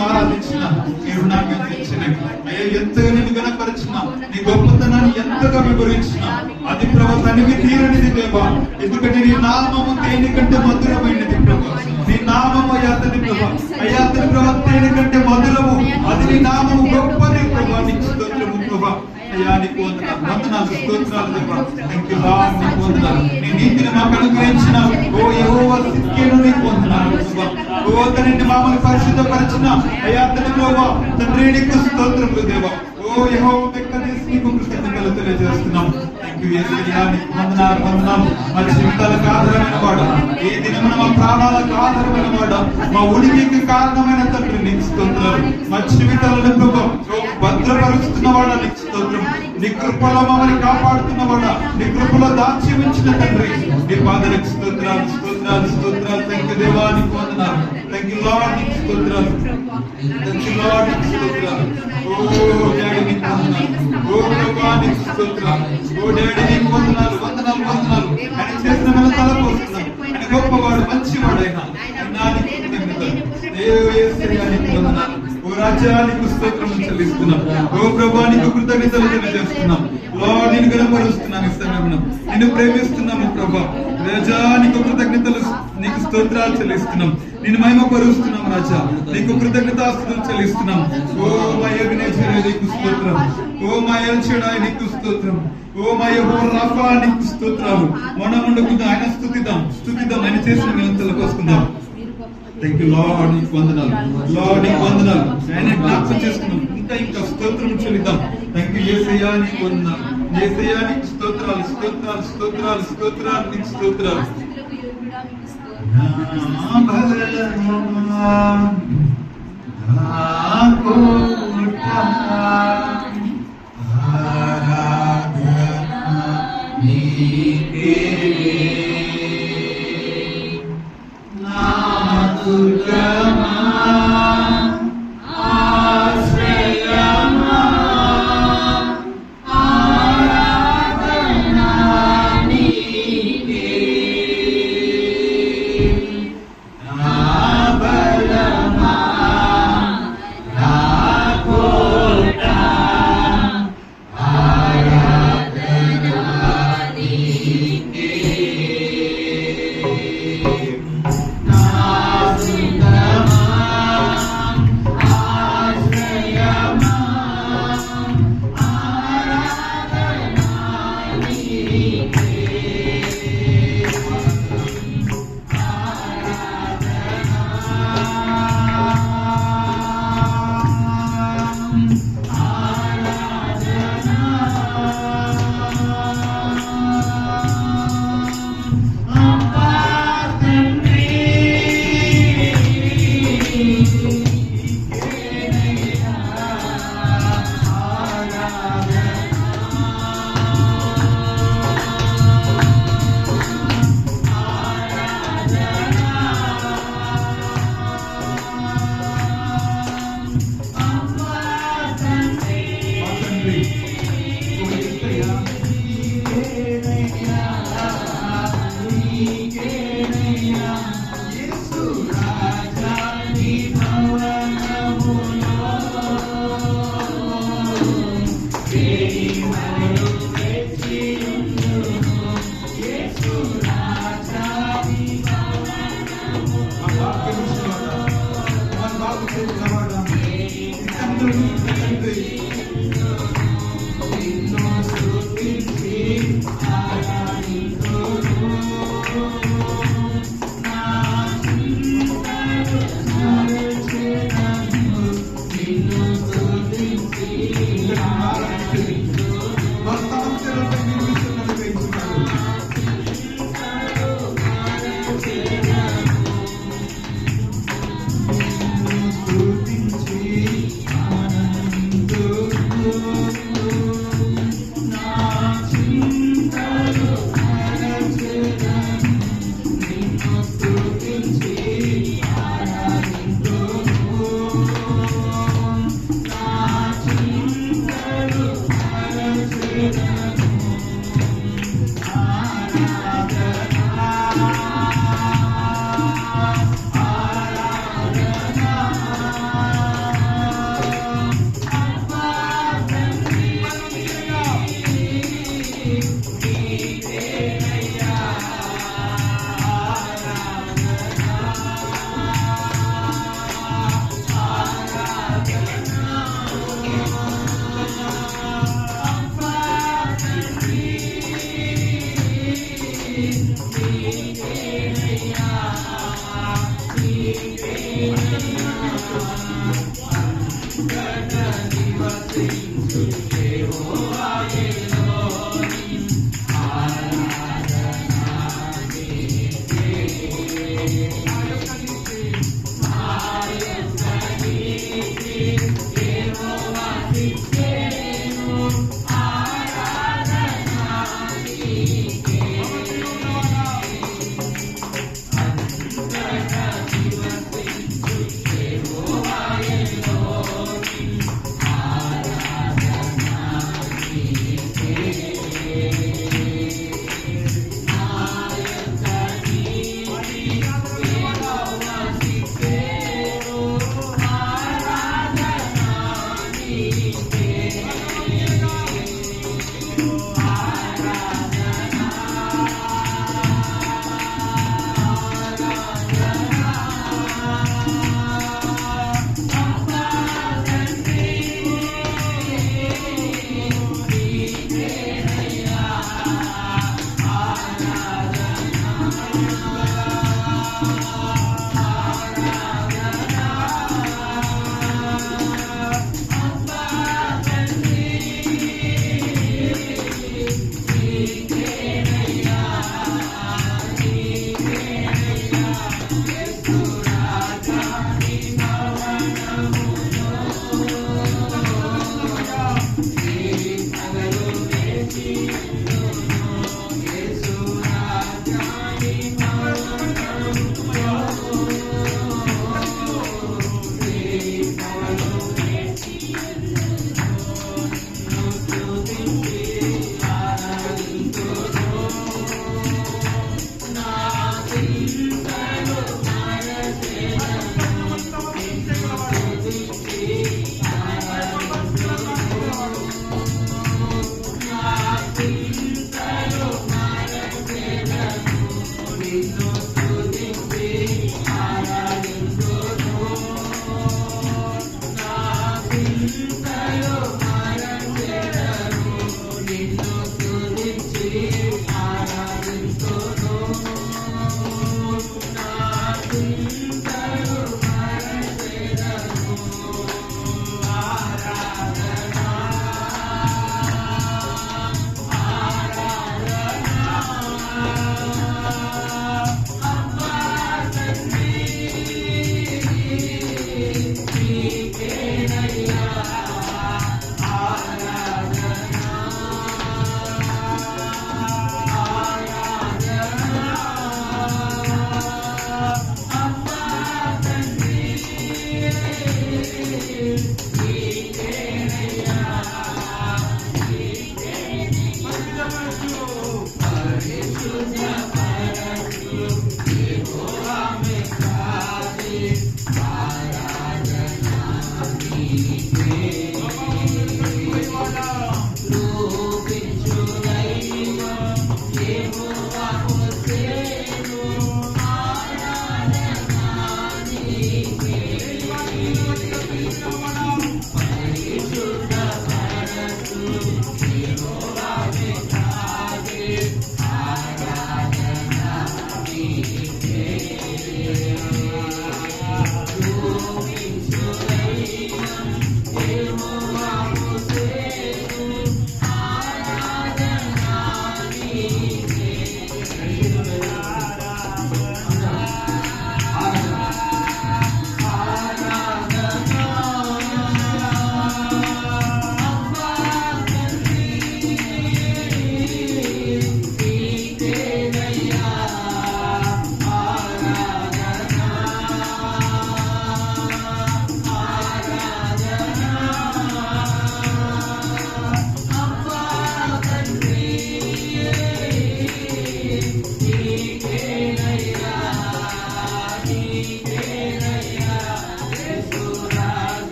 ఆరాధించిన మీరు నాకు ఇచ్చిన అయ్యా ఎంతగా నిన్ను గణపరిచిన నీ గొప్పతనాన్ని ఎంతగా వివరించిన అది ప్రభు తనివి తీరనిది దేవా. ఎందుకంటే నీ నామము దేని కంటే మధురమైనది ప్రభు. నీ నామము అయాతని ప్రభు, అయాతని ప్రభు దేని కంటే మధురము. అది నీ నామము గొప్పది ప్రభు. నీకు స్తోత్రము ప్రభు. అయ్యా నీకు వందనాలు స్తోత్రాలు దేవా. Thank you lord. నీకు వందనాలు. నీ నీతిని మాకు అనుగ్రహించిన ఓ యెహోవా సిద్కేను నీకు వందనాలు ప్రభు. ఓ తండ్రి మమ్మల్ని పరిశుద్ధపరిచిన అయాతని ప్రభు తండ్రి నీకు స్తోత్రములు దేవా. ఓ యెహోవా నీకు కృతజ్ఞతలు తెలియజేస్తున్నాం. థాంక్యూ యేసయ్యా. నీకు వందనాలు వందనాలు. మా జీవితాలకు ఆధారమైన వాడు, ఈ దినమున మా ప్రాణాలకు ఆధారమైన వాడు, మా ఉనికికి కారణమైన తండ్రి నీకు స్తోత్రాలు. మా జీవితాలను ప్రభు భద్రపరుస్తున్న వాడు నీకు స్తోత్రం. నీ కృపలో మమ్మల్ని కాపాడుతున్నవాడా, నీ కృపలో దాచి ఉంచిన తండ్రి నీ పాదాలకు స్తోత్రాలు స్తోత్రాలు స్తోత్రాలు. థాంక్యూ దేవా. నీకు వందనాలు. Thank you lord. నీకు స్తోత్రాలు. Thank you lord. నీకు స్తోత్రాలు. ఓ డాడీ నీకు వందనాలు. ఓ ప్రభువా నీకు స్తోత్రాలు. ఓ డాడీ నీకు వందనాలు వందనాలు వందనాలు. ఆయన చేసిన మన తలపోస్తున్నాం. ఆయన గొప్పవాడు మంచివాడైనా ఓ రాజ్యానికి స్తోత్రం చెల్లిస్తున్నాం. ఓ ప్రభువా నీకు కృతజ్ఞతలు తెలియజేస్తున్నాం. లార్డ్ నిన్ను గణపరుస్తున్నాం. ఇస్తున్నాం నిన్ను ప్రేమిస్తున్నాము ప్రభా. రాజా నీకు కృతజ్ఞతలు నీకు స్తోత్రాలు చెల్లిస్తున్నాం. నిన్ను మహిమ పరుస్తున్నాం రాజా. నీకు కృతజ్ఞతాస్తుతులు చెల్లిస్తున్నాం. ఓ మా యెహోవా నీకు స్తోత్రం. ఓ మా ఎల్షడాయ్ నీకు స్తోత్రం. ఓ మా యెహోవా రాఫా నీకు స్తోత్రాలు. మనముండకు ఆయన స్తుతిద్దాం స్తుతిద్దాం. ఆయన చేసిన వినంతల కోసుకుందాం. Thank you lord. నీకు వందనాలు లార్డ్. నీకు వందనాలు. ఆయన జ్ఞాపకం చేసుకున్నాం. ఇంకా స్తోత్రం చెల్లిద్దాం. థాంక్యూ యేసయ్యా. నీకు వందనాలు యేసయ్యా. నీకు స్తోత్రాలు స్తోత్రాలు స్తోత్రాలు స్తోత్రాలు. నీకు స్తోత్రాలు.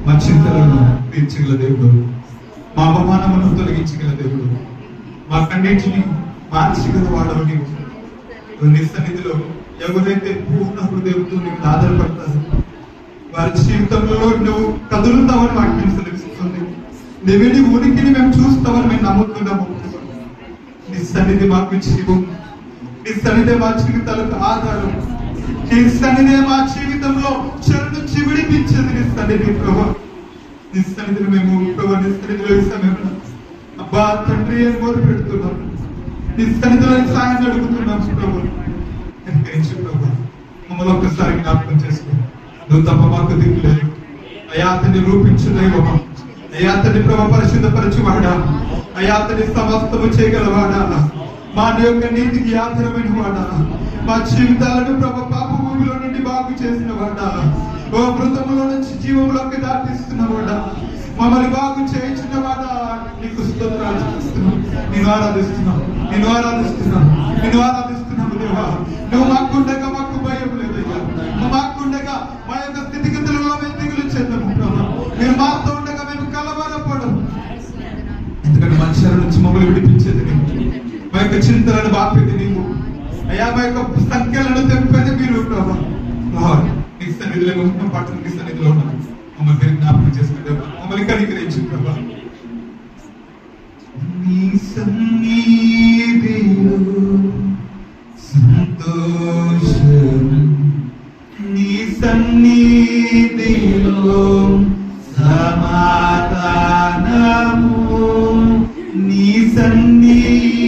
మా చింతలను తీర్చగల దేవుడు, మా అవమానములను తొలగించగల దేవుడు, మా కన్నింటిని మార్చగల వాడవు నీవు. నీ సన్నిధిలో ఎవరైతే పూర్ణ హృదయంతో నీకు ఆధారపడతారు వారి జీవితంలో నువ్వు కదులుతావని వాక్యం సెలవిస్తుంది. నీ ఉనికిని మేము చూస్తామని మేము నమ్ముతున్నాము. నీ సన్నిధి మాకు జీవం, నీ సన్నిధి మా జీవితాలకు ఆధారం, నీ సన్నిధి మా జీవితంలో చెడు నుంచి విడిపించేది నీ సన్నిధి ప్రభు. నీ సన్నిధిని మేము ప్రభు నీ సన్నిధిలో సమయంలో అబ్బా తండ్రి అని మొదలు పెడుతున్నాం. నీ సన్నిధిలో సాయం అడుగుతున్నాం ప్రభు. కనికరించి ప్రభు మమ్మల్ని ఒక్కసారి జ్ఞాపకం చేసుకో. నువ్వు తప్ప మాకు దిక్కు లేదు అయ్యా. అతన్ని రూపించు దైవమా అయ్యా. అతన్ని ప్రభు పరిశుద్ధపరచువాడా అయ్యా. అతన్ని సమస్తము చేయగలవాడా. మా యొక్క నీతికి ఆధారమైన వాడా. మా జీవితాలను ప్రభు పాప భూమిలో నుండి బాగు చేసిన వాడా. ఓ మృతములో నుంచి జీవంలోకి దాటిస్తున్న వాడా. మమ్మల్ని బాగు చేయించిన వాడా. నీకు స్తోత్రాలు చేస్తున్నాం. నేను ఆరాధిస్తున్నాం, నేను ఆరాధిస్తున్నాం, నేను ఆరాధిస్తున్నాము దేవా. నువ్వు మాకుండగా మాకు భయం లేదయ్యా. నువ్వు మాకుండగా మా యొక్క స్థితిగతులలో మేము దిగులు చెందము ప్రభు. మీరు మాతో ఉండగా మేము కలవరపడము. ఎందుకంటే మనుషుల నుంచి మమ్మల్ని విడిపించేది నీవు, మా యొక్క చింతలను బాపేది నీవు అయ్యా. మా యొక్క సంఖ్యలను తెంపేది మీరు ప్రభు. నీ సన్నిధిలో ఉన్న పాటలు నీ సన్నిధిలో ఉన్నాను. మమ్మల్ని మీరు జ్ఞాపకం చేసుకుంటే మమ్మల్ని కనికరించు ప్రభు. నీ సన్నిధిలో సంతోషం, నీ సన్నిధిలో సమాధానము, నీ సన్నిధిలో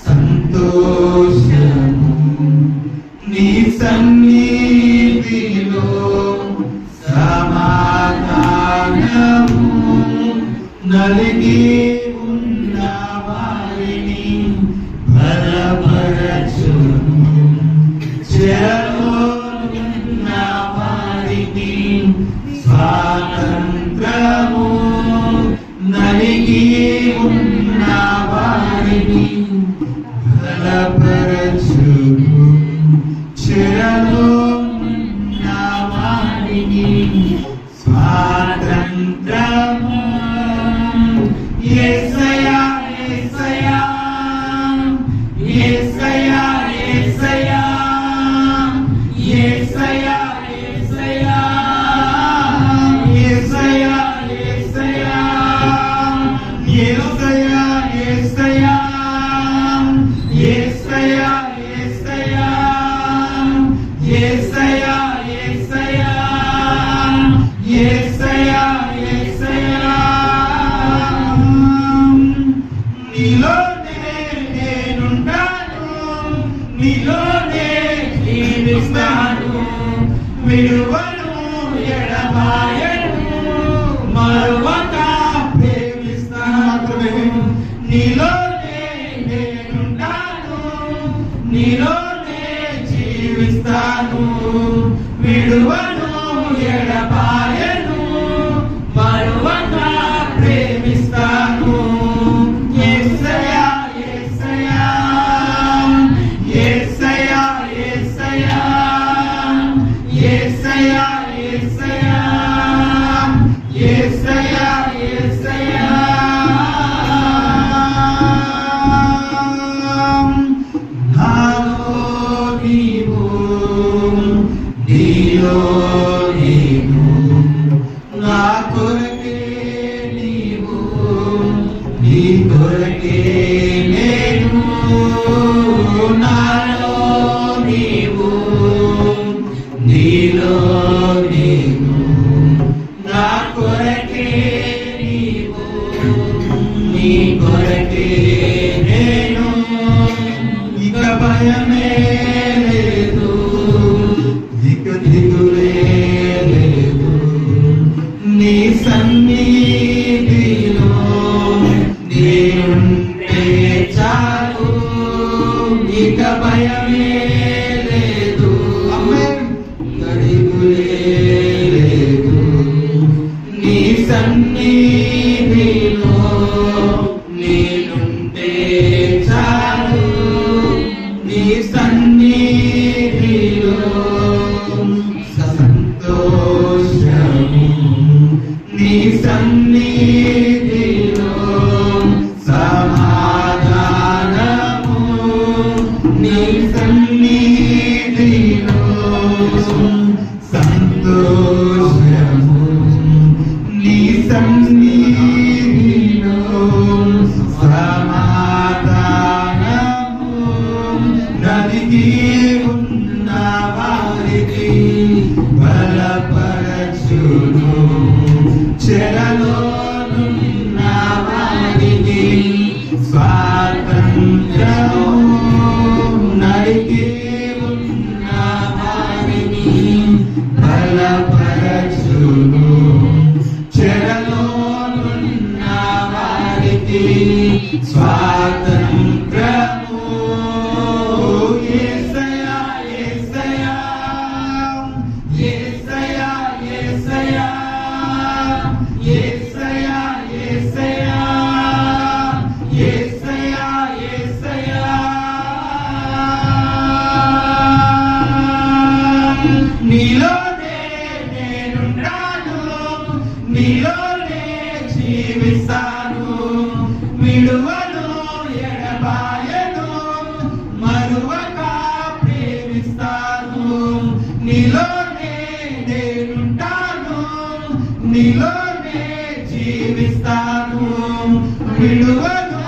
సంతోషము, నీ సన్నిధిలో సమాధానము, నలిగి ఉన్న వారిని బలపరచును, చెరలో ఉన్న వారిని స్వాతంత్రము, నలిగి ఉన్న వారిని బలపరచును, చెరలో ఉన్న వారిని స్వాతంత్రము. యేసయ్యా యేసయ్యా యేసయ్యా యేసయ్యా యేసయ్యా యేసయ్యా యేసయ్యా యేసయ్యా యేసయ్యా యేసయ్యా యేసయ్యా యేసయ్యా యేసయ్యా యేసయ్యా నీలోనే నేనుంటాను, నీలోనే జీవిస్తాను, విడువను ఎడబాయను, మరువక ప్రేమిస్తాను మాత్రమే. నీలోనే నేనుంటాను, నీలోనే జీవిస్తాను, విడువను ఎడబాయను, మరువక ప్రేమిస్తాను. యేసయ్యా యేసయ్యా యేసయ్యా యేసయ్యా యేసయ్యా యేసయ్యా యేసయ్యా నాలో నీవు, నీలో నీవు, నా కొరకే నీవు, నీ కొరకే నేను. నాలో నీవు, నీలో నీవు, నా కొరకే నీవు, నీ కొరకే నేను. ఇక భయమే లేదు, ఇక దిగులే లేదు, నీ సన్నిధిలో నేనుంటే చాలు. ఇక భయమే లేదు, దిగులే లేదు, నీ సన్నిధిలో నేనుంటే చాలు, నీ సన్నిధిలో సంతోష సన్నిధిలో సమాధానము నలిగి ఉన్న వారికి బలపరచును, చెరలోనున్న వారికి స్వాతంత్రము నలిగి ఉన్న వారిని బలపరచును, చెరలోనున్న వారికి స్వాతంత్రము. యేసయ్యా యేసయ్యా యేసయ్యా యేసయ్యా యేసయ్యా యేసయ్యా యేసయ్యా యేసయ్యా నీలోనే నేనున్నాను, నీలోనే జీవిస్తాను, విడువను ఎడబాయను, మరువక ప్రేమిస్తాను. నీలోనే నేనుంటాను, నీలోనే జీవిస్తాను, విడువను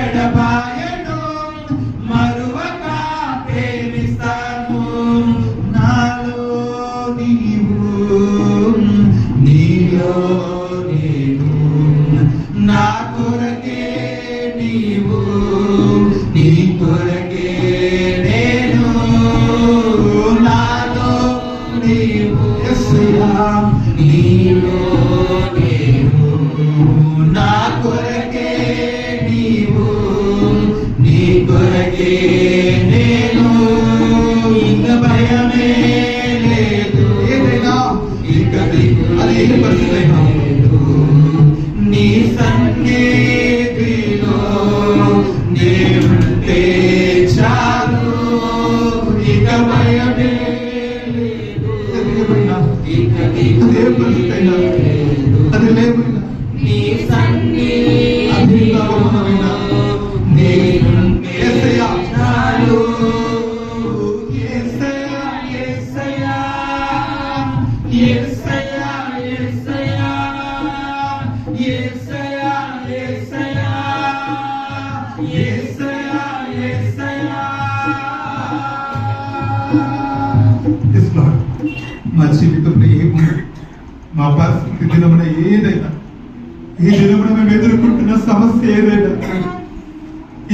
ఎడబాయను, మరువక ప్రేమిస్తాను. నాలో నీవు, నీలో నేను, నా కొరకే నీవు, నీ కొరకే నేను. నాలో నీవు, యేసయ్యా, నీలో నేను, నా కొరకే నీవు, నీ కొరకే నేను. ఇక భయమే లేదు, ఏదైనా ఇక అది ఏ పరిస్థితి అయినా నీ సన్నిధిలో నేనుంటే చాలు. ఇక భయమే లేదు, ఇక ఏ పరిస్థితి అయినా అది లేమైనా నీ సన్నిధిలో నేనుంటే చాలు. యేసయ్యా యేసయ్యా యేసయ్యా యేసయ్యా యేసయ్యా యేసయ్యా యేసయ్యా యేసయ్యా. Yes, Lord. మా జీవితంలో ఏముంది, మా పరిస్థితి దినమున ఏదైనా, ఈ దినమున మేము ఎదుర్కొంటున్న సమస్య ఏదైనా,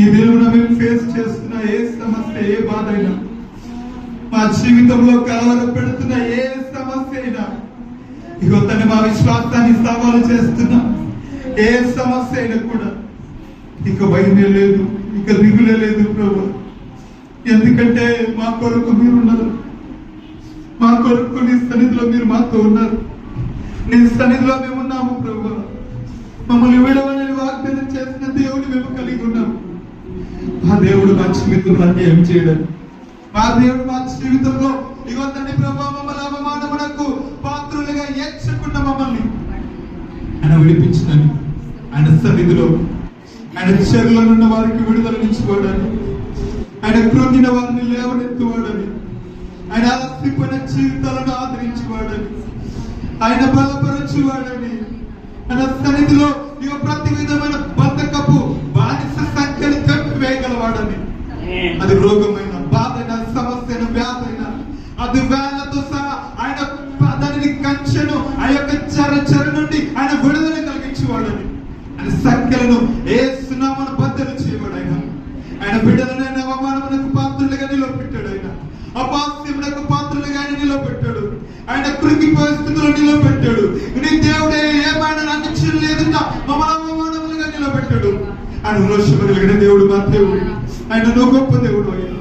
ఈ దినమున మేము ఫేస్ చేస్తున్న ఏ సమస్య, ఏ బాధ అయినా, మా జీవితంలో కలవర పెడుతున్న ఏ సమస్య అయినా, ఇక తను మా విశ్వాసాన్ని సవాలు చేస్తున్న ఏ సమస్య అయినా కూడా ఇక భయమే లేదు, ఇక దిగులే లేదు ప్రభు. ఎందుకంటే మా కొరకు మీరు ఉన్నారు, మా కొరకు నీ సన్నిధిలో మీరు మాతో ఉన్నారు, నీ సన్నిధిలో మేము ఉన్నాము ప్రభు. మమ్మల్ని విడవని వాగ్దానం చేసిన దేవుడు మేము కలిగి ఉన్నాము. మా దేవుడు మా జీవితంలో అన్యాయం చేయడం, మా దేవుడు మా జీవితంలో ఇగో తండ్రి ప్రభు మమ్మల్ని అవమానమునకు పాత్రులుగా ఎంచుకున్న మమ్మల్ని ఆయన విడిపించినని, ఆయన సన్నిధిలో ఆయన చెరువులో ఉన్న వారికి విడుదలనిచ్చుకోవడాన్ని, ఆయన కృంగిన వారిని లేవనెత్తువాడని, ఆయన అలసిపోయిన జీవితాలను ఆదరించేవాడని, ఆయన బలపరచువాడని, ఆయన సన్నిధిలో ఇక ప్రతి విధమైన బంధకపు బానిస సంఖ్యని కప్పివేయగలవాడని. అది రోగమైన, బాధైన, సమస్యన, వ్యాధైన, అది వేలతో సహా ఆయన దానిని కంచెను ఆ యొక్క చెర నుండి ఆయన విడుదల కలిగించేవాడని, ఆయన సంఖ్యలను ఏ సునామను బద్దలు చేయవాడు. ఆయన బిడ్డలను ఆయన అవమానమునకు పాత్రులుగా నిలబెట్టాడు, ఆయన అపాస్యమునకు పాత్రులుగా ఆయన నిలబెట్టాడు, ఆయన కృంగిపోయే స్థితిలో నిలబెట్టాడు. నీ దేవుడే ఏమైనా అందించలేదుట మమ్మల్ని అవమానములుగా నిలబెట్టాడు. ఆయన రోషము కలిగిన దేవుడు మా దేవుడు, ఆయన గొప్ప దేవుడు. అయ్యా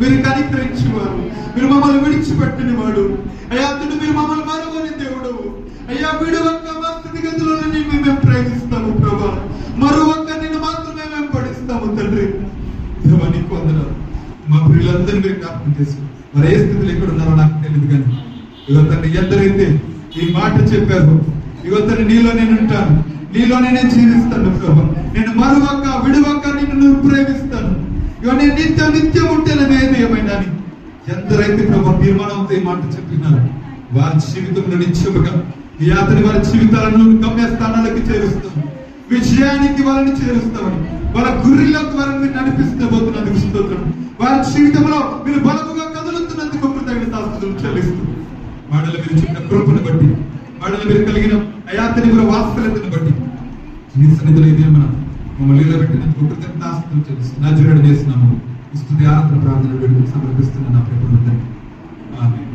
మీరు కనికరించేవారు, మీరు మమ్మల్ని విడిచిపెట్టని వాడు అయ్యా. అతడు మీరు మమ్మల్ని మరువని దేవుడు అయ్యా. విడువక మా స్థితిగతుల్లో మేము ప్రేమిస్తాము ప్రభా, మరువక నిన్ను మాత్రమే మేము పడిస్తాము తండ్రి. నీకు వందనాలు. మా ప్రియులందరినీ మీరు జ్ఞాపకం చేసి మరి ఏ స్థితిలో ఎక్కడ ఉన్నారో నాకు తెలియదు, కానీ ఇగో తండ్రి ఎందరైతే ఈ మాట చెప్పారు, ఇగో తండ్రి నీలో నేను ఉంటాను, నీలోనే నేను జీవిస్తాను ప్రభా, నేను మరువక విడువక నిన్ను ప్రేమిస్తాను, ఇగో నేను నిత్యం ఉంటేనేది ఏమైనా అని ఎందరైతే ప్రభా తీర్మానంతో ఈ మాట చెప్పినారు, వారి జీవితంలో నిత్యముగా ఈ అతని వారి జీవితాలను గమ్యస్థానాలకు చేరుస్తావు, విజయానికి వాళ్ళని చేరుస్తామని, వాళ్ళ గురిలోకి వారిని నడిపిస్తూ పోతున్నందుకు స్తోత్రం. వారి జీవితంలో మీరు బలముగా కదులుతున్నందుకు కృతజ్ఞతాస్తుతులు చెల్లిస్తూ, వాడల మీరు చెప్పిన కృపను బట్టి, వాడల మీరు కలిగిన అయాతని మీరు వాత్సల్యతను బట్టి నీ సన్నిధిలో ఇదే మనం మమ్మల్ని నిలబెట్టినందుకు కృతజ్ఞతాస్తుతులు చెల్లిస్తూ నజరేయుడు చేస్తున్నాము. స్తుతి ఆరాధన ప్రార్థన సమర్పిస్తున్న నా ప్రభువుని. ఆమేన్.